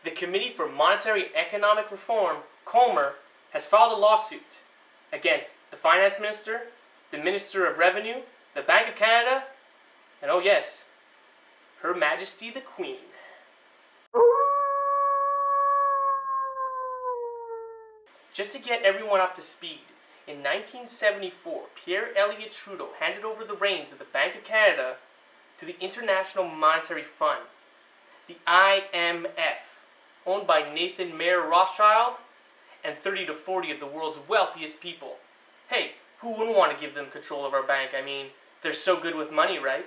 the Committee for Monetary and Economic Reform, COMER, has filed a lawsuit against the Finance Minister, the Minister of Revenue, the Bank of Canada, and oh yes, Her Majesty the Queen. Just to get everyone up to speed, in 1974, Pierre Elliott Trudeau handed over the reins of the Bank of Canada to the International Monetary Fund, the IMF, owned by Nathan Mayer Rothschild and 30 to 40 of the world's wealthiest people. Hey, who wouldn't want to give them control of our bank? I mean, they're so good with money, right?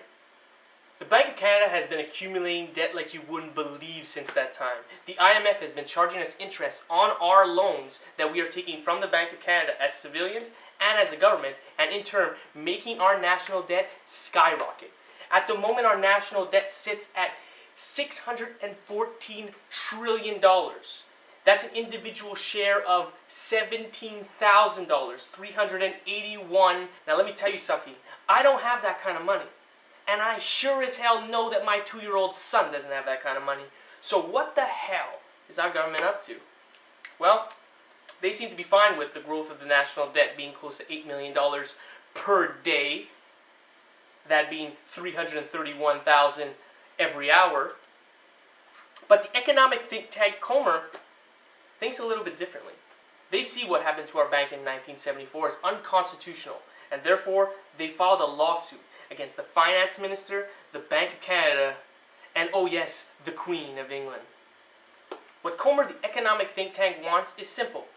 The Bank of Canada has been accumulating debt like you wouldn't believe since that time. The IMF has been charging us interest on our loans that we are taking from the Bank of Canada as civilians and as a government, and in turn making our national debt skyrocket. At the moment, our national debt sits at $614 trillion. That's an individual share of $17,000, $381. Now let me tell you something. I don't have that kind of money. And I sure as hell know that my 2-year-old son doesn't have that kind of money. So what the hell is our government up to? Well, they seem to be fine with the growth of the national debt being close to $8 million per day. That being $331,000 every hour. But the economic think tank COMER thinks a little bit differently. They see what happened to our bank in 1974 as unconstitutional, and therefore they filed a lawsuit against the Finance Minister, the Bank of Canada, and oh yes, the Queen of England. What COMER, the economic think tank, wants is simple.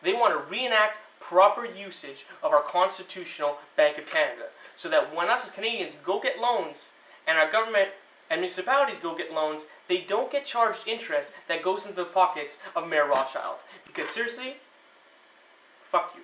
They want to reenact proper usage of our constitutional Bank of Canada, so that when us as Canadians go get loans, and our government and municipalities go get loans, they don't get charged interest that goes into the pockets of Mayer Rothschild. Because seriously, fuck you.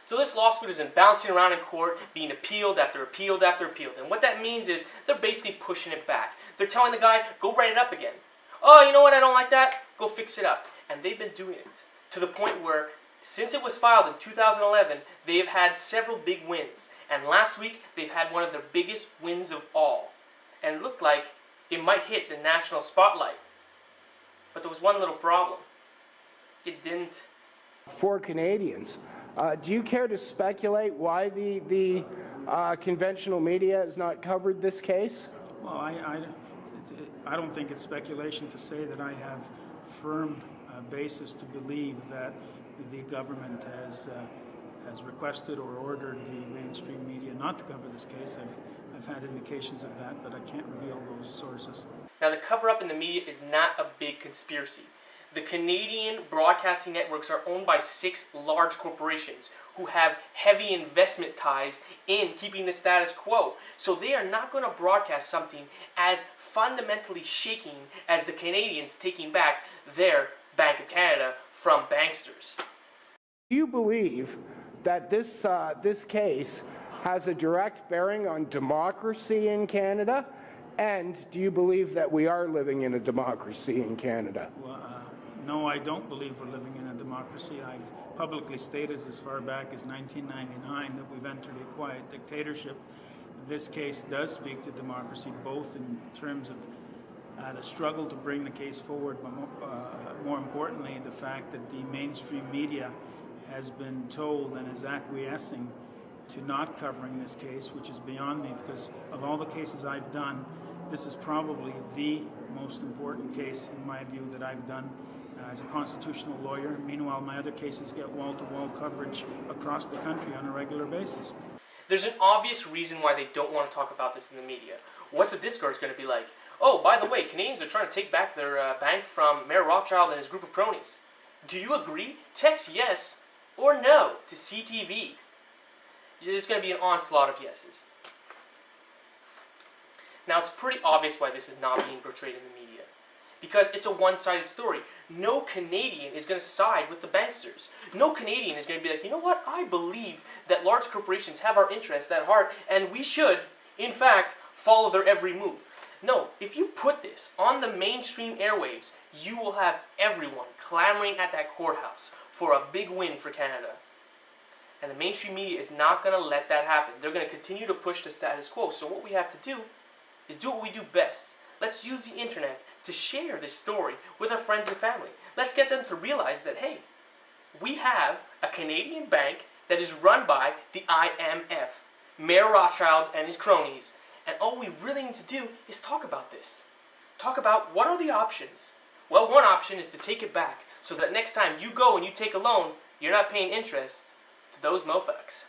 So this lawsuit has been bouncing around in court, being appealed after appealed after appealed. And what that means is they're basically pushing it back. They're telling the guy, go write it up again. Oh, you know what, I don't like that? Go fix it up. And they've been doing it to the point where, since it was filed in 2011, they have had several big wins. And last week, they've had one of their biggest wins of all. And it looked like it might hit the national spotlight. But there was one little problem. It didn't. For Canadians, do you care to speculate why the conventional media has not covered this case? Well, I don't think it's speculation to say that I have firm basis to believe that the government has requested or ordered the mainstream media not to cover this case. I've had indications of that, but I can't reveal those sources. Now, the cover-up in the media is not a big conspiracy. The Canadian broadcasting networks are owned by 6 large corporations who have heavy investment ties in keeping the status quo. So they are not going to broadcast something as fundamentally shaking as the Canadians taking back their Bank of Canada from banksters. Do you believe that this case has a direct bearing on democracy in Canada? And do you believe that we are living in a democracy in Canada? Well, no, I don't believe we're living in a democracy. I've publicly stated as far back as 1999 that we've entered a quiet dictatorship. This case does speak to democracy, both in terms of the struggle to bring the case forward, but more importantly, the fact that the mainstream media has been told and is acquiescing to not covering this case, which is beyond me, because of all the cases I've done, this is probably the most important case, in my view, that I've done as a constitutional lawyer. Meanwhile, my other cases get wall-to-wall coverage across the country on a regular basis. There's an obvious reason why they don't want to talk about this in the media. What's the discourse going to be like? Oh, by the way, Canadians are trying to take back their bank from Mayer Rothschild and his group of cronies. Do you agree? Text yes or no to CTV. There's going to be an onslaught of yeses. Now, it's pretty obvious why this is not being portrayed in the media. Because it's a one-sided story. No Canadian is going to side with the banksters. No Canadian is going to be like, you know what, I believe that large corporations have our interests at heart, and we should, in fact, follow their every move. No, if you put this on the mainstream airwaves, you will have everyone clamoring at that courthouse for a big win for Canada. And the mainstream media is not going to let that happen. They're going to continue to push the status quo. So what we have to do is do what we do best. Let's use the internet to share this story with our friends and family. Let's get them to realize that, hey, we have a Canadian bank that is run by the IMF, Mayor Rothschild and his cronies. And all we really need to do is talk about this. Talk about what are the options. Well, one option is to take it back so that next time you go and you take a loan, you're not paying interest to those mofos.